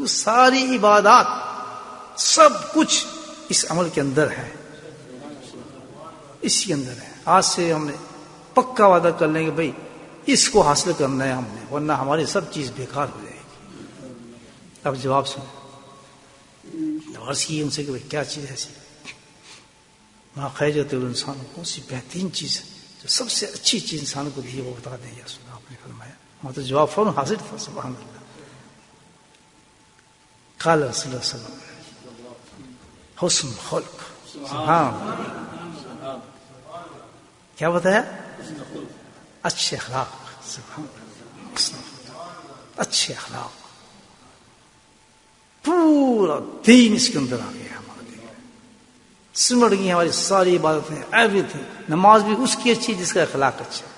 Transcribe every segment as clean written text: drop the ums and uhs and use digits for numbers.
تو ساری عبادات سب کچھ اس عمل کے اندر ہے، اسی کے اندر ہے. آج سے ہم نے پکا وعدہ کر لیں کہ بھائی اس کو حاصل کرنا ہے ہم نے، ورنہ ہماری سب چیز بیکار ہو جائے گی. اب جواب سنیں. عرض کی ان سے کہ بھائی کیا چیز ہے ایسی؟ ماں خیرت الانسان، کون سی بہترین چیز ہے جو سب سے اچھی چیز انسان کو دی ہے وہ بتا دیں. یا سنا آپ نے فرمایا، وہاں تو جواب فوراً حاضر تھا. سبحان اللہ. قال رسول اللہ صلی اللہ علیہ وسلم حسن خلق. سبحان اللہ. کیا بتایا؟ اچھے اخلاق. سبحان اللہ. اچھے اخلاق، پورا دین اس کے اندر آ گیا ہمارے. سمٹ گئی ہماری ساری عبادتیں، ایوری تھنگ. نماز بھی اس کی اچھی جس کا اخلاق اچھا ہے،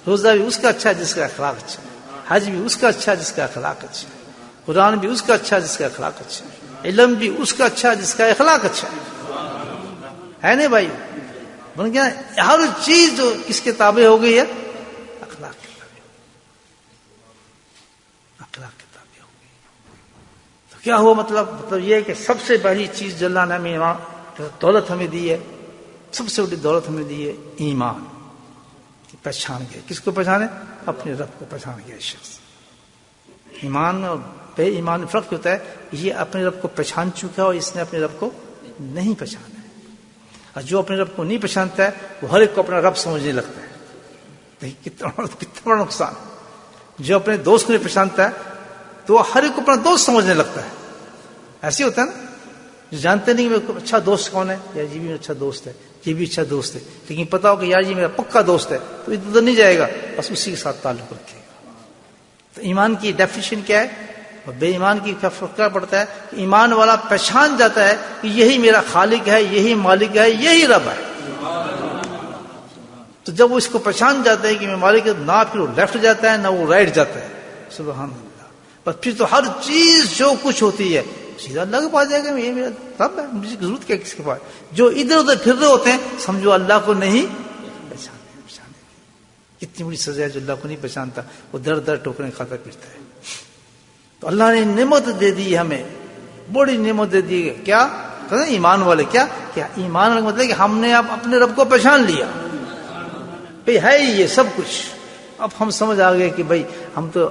روزہ بھی اس کا اچھا جس کا اخلاق اچھا ہے، حج بھی اس کا اچھا جس کا اخلاق اچھا ہے، قرآن بھی اس کا اچھا جس کا اخلاق اچھا ہے، علم بھی اس کا اچھا جس کا اخلاق اچھا ہے نہیں بھائی؟ بن گیا ہر چیز جو کس کے تابع ہو گئی ہے؟ اخلاق کے تابع. اخلاق کے تابع ہو گئی. تو کیا ہوا؟ مطلب یہ ہے کہ سب سے پہلی چیز جو اللہ نے ہمیں دولت ہمیں دی ہے، سب سے بڑی دولت ہمیں دی ہے ایمان. پہچان گیا. کس کو پہچانے؟ اپنے رب کو پہچان گیا شخص. ایمان اور بے ایمان میں فرق ہوتا ہے. یہ اپنے رب کو پہچان چکا اور اس نے اپنے رب کو نہیں پہچانا ہے. اور جو اپنے رب کو نہیں پہچانتا ہے وہ ہر ایک کو اپنا رب سمجھنے لگتا ہے. کتنا بڑا نقصان. جو اپنے دوست کو نہیں پہچانتا ہے تو وہ ہر ایک کو اپنا دوست سمجھنے لگتا ہے. ایسے ہوتا ہے نا. جو جانتے نہیں کہ اچھا دوست کون ہے، یار یہ بھی اچھا دوست ہے، یہ بھی اچھا دوست ہے، لیکن پتا ہو کہ یار یہ میرا پکا دوست ہے تو ادھر ادھر نہیں جائے گا، بس اسی کے ساتھ تعلق رکھے گا. تو ایمان کی ڈیفینیشن کیا ہے اور بے ایمان کی فرق کیا پڑتا ہے؟ کہ ایمان والا پہچان جاتا ہے کہ یہی میرا خالق ہے، یہی مالک ہے، یہی رب ہے. تو جب وہ اس کو پہچان جاتا ہے کہ میں مالک، نہ پھر وہ لیفٹ جاتا ہے نہ وہ رائٹ جاتا ہے. سبحان اللہ. بس پھر تو ہر چیز جو کچھ ہوتی ہے سیدھا اللہ کے پاس جائے گا. یہ میرا رب ہے، مجھے ضرورت کیا کس کے پاس؟ جو ادھر ادھر پھر رہے ہوتے ہیں سمجھو اللہ کو نہیں پہچانے. کتنی بڑی سزا ہے جو اللہ کو نہیں پہچانتا، وہ در در ٹوکریں کھاتا پھرتا ہے. تو اللہ نے نعمت دے دی ہمیں، بڑی نعمت دے دی. کیا کہتے ہیں ایمان والے؟ کیا ایمان والے مطلب کہ ہم نے اب اپنے رب کو پہچان لیا. بھئی ہے یہ سب کچھ. اب ہم سمجھ آ گئے کہ بھئی ہم تو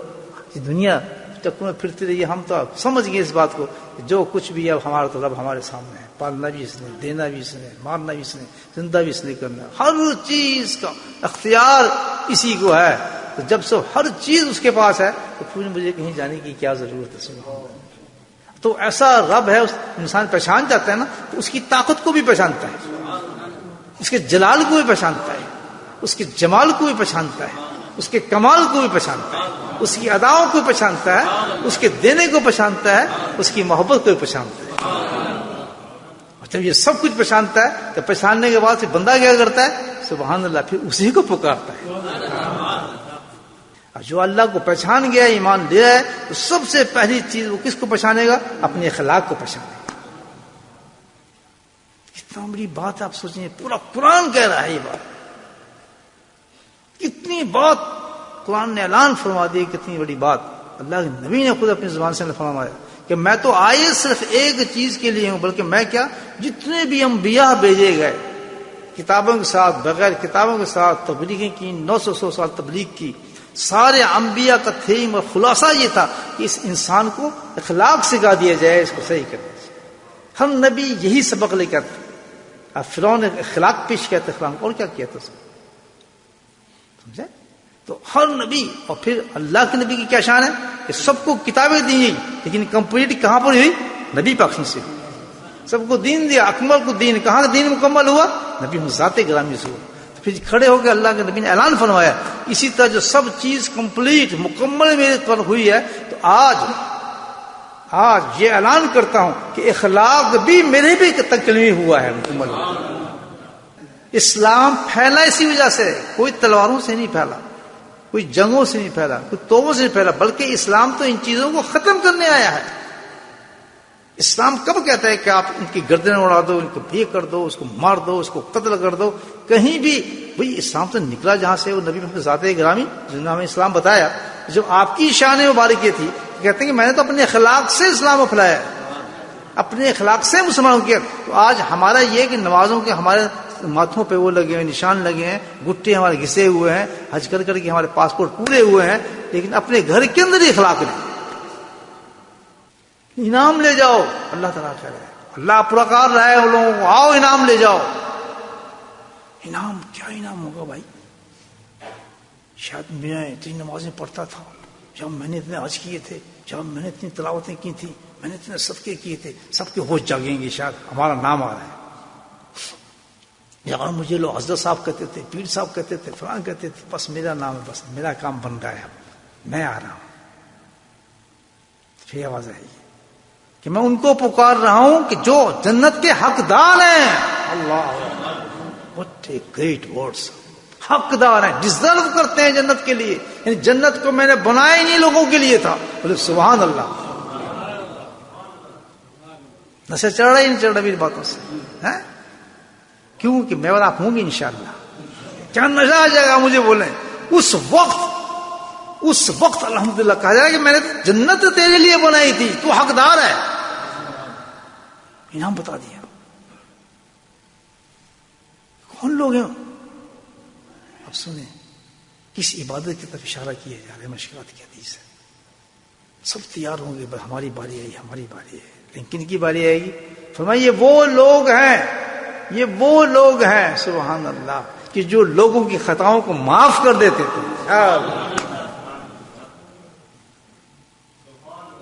دنیا چکر میں پھرتے رہیے، ہم تو سمجھ گئے اس بات کو کہ جو کچھ بھی اب ہمارا تو رب ہمارے سامنے ہے. پالنا بھی اس نے، دینا بھی اس نے، مارنا بھی اس نے، زندہ بھی اس نے کرنا. ہر چیز کا اختیار اسی کو ہے. تو جب سے ہر چیز اس کے پاس ہے تو پھر مجھے کہیں جانے کی کیا ضرورت ہے؟ تو ایسا رب ہے، انسان پہچان جاتا ہے نا تو اس کی طاقت کو بھی پہچانتا ہے، اس کے جلال کو بھی پہچانتا ہے، اس کے جمال کو بھی پہچانتا ہے، اس کے کمال کو بھی پہچانتا ہے، اس کی اداؤں کو پہچانتا ہے، اس کے دینے کو پہچانتا ہے، اس کی محبت کو بھی پہچانتا ہے. جب یہ سب کچھ پہچانتا ہے تو پہچاننے کے بعد سے بندہ کیا کرتا ہے؟ سبحان اللہ، پھر اسی کو پکارتا ہے. جو اللہ کو پہچان گیا، ایمان لیا ہے، تو سب سے پہلی چیز وہ کس کو پہچانے گا؟ اپنے اخلاق کو پہچانے گا. کتنا بڑی بات ہے، آپ سوچیں پورا قرآن کہہ رہا ہے یہ بات. کتنی بات قرآن نے اعلان فرما دی، کتنی بڑی بات. اللہ کے نبی نے خود اپنی زبان سے فرمایا کہ میں تو آئے صرف ایک چیز کے لیے ہوں، بلکہ میں کیا جتنے بھی انبیاء بھیجے گئے کتابوں کے ساتھ، بغیر کتابوں کے ساتھ تبلیغیں کی، 900 سال تبلیغ کی، سارے انبیاء کا تھیم اور خلاصہ یہ تھا کہ اس انسان کو اخلاق سکھا دیا جائے، اس کو صحیح کرنا چاہیے. ہم نبی یہی سبق لے کر تھے. اب فرعون نے اخلاق پیش کیا تھا، اخلاق اور کیا کیا تھا اس نے؟ سمجھے؟ تو ہر نبی، اور پھر اللہ کے نبی کی کیا شان ہے کہ سب کو کتابیں دی گئی، لیکن کمپلیٹ کہاں پر ہوئی؟ نبی پاک سے. سب کو دین دیا، اکمل کو دین. کہاں دین مکمل ہوا؟ نبی ذات گرامی سے ہوا. پھر کھڑے ہو کے اللہ کے نبی نے اعلان فرمایا اسی طرح جو سب چیز کمپلیٹ مکمل میرے پر ہوئی ہے، تو آج یہ اعلان کرتا ہوں کہ اخلاق بھی میرے بھی تکمیل ہوا ہے، مکمل. اسلام پھیلا اسی وجہ سے، کوئی تلواروں سے نہیں پھیلا، کوئی جنگوں سے نہیں پھیلا، کوئی توپوں سے نہیں پھیلا، بلکہ اسلام تو ان چیزوں کو ختم کرنے آیا ہے. اسلام کب کہتا ہے کہ آپ ان کی گردن اڑا دو، ان کو یہ کر دو، اس کو مار دو، اس کو قتل کر دو؟ کہیں بھی بھئی اسلام تو نکلا جہاں سے وہ نبی محمد ذات گرامی جنہوں نے ہمیں اسلام بتایا. جو آپ کی شان مبارک یہ تھی کہتے ہیں کہ میں نے تو اپنے اخلاق سے اسلام کو پھیلایا، اپنے اخلاق سے مسلمانوں کیا. تو آج ہمارا یہ کہ نمازوں کے ہمارے ماتھوں پہ وہ لگے ہوئے نشان لگے ہیں، گٹے ہمارے گھسے ہوئے ہیں، حج کر کر کے ہمارے پاسپورٹ پورے ہوئے ہیں، لیکن اپنے گھر کے اندر ہی اخلاق نہیں. انعام لے جاؤ، اللہ تعالیٰ کہہ رہے ہیں، اللہ پرکار رہا ہے وہ لوگوں کو، آؤ انعام لے جاؤ. انعام کیا انعام ہوگا بھائی؟ شاید میں اتنی نمازیں پڑھتا تھا، جب میں نے اتنے حج کیے تھے، جب میں نے اتنی تلاوتیں کی تھی، میں نے اتنے صدقے کیے تھے، سب کے ہوش جاگیں گے، شاید ہمارا نام آ رہا ہے. یا مجھے لوگ حضرت صاحب کہتے تھے، پیر صاحب کہتے تھے، فلاں کہتے تھے، بس میرا نام ہے، بس میرا کام بن رہا ہے، اب میں آ رہا ہوں. پھر آواز آئی کہ میں ان کو پکار رہا ہوں کہ جو جنت کے حقدار ہیں. اللہ واٹ اے گریٹ ورڈز. حقدار ہیں، ڈیزرو کرتے ہیں جنت کے لیے. یعنی جنت کو میں نے بنایا ہی نہیں لوگوں کے لیے تھا. بولے سبحان اللہ. نشہ چڑھ رہا ہی نہیں چڑھ رہا میری باتوں سے، کیوں کہ میں اور آپ ہوں گے انشاءاللہ. کیا نشہ آ جائے گا مجھے بولیں. اس وقت الحمدللہ کہا جائے کہ میں نے جنت تیرے لیے بنائی تھی، تو حقدار ہے. انعام بتا دیا. کون لوگ ہیں؟ اب سنیں، کس عبادت کی طرف اشارہ کیا جا رہا ہے. مشکلات کی حدیث ہے. سب تیار ہوں گے، ہماری باری آئی، ہماری باری ہے. لیکن کن کی باری آئے گی؟ فرمایا یہ وہ لوگ ہیں سبحان اللہ کہ جو لوگوں کی خطاؤں کو معاف کر دیتے تھے.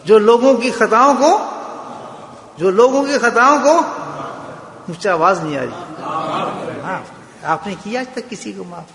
جو لوگوں کی خطاؤں کو مجھے آواز نہیں آ رہی. آپ نے کیا آج تک کسی کو معاف؟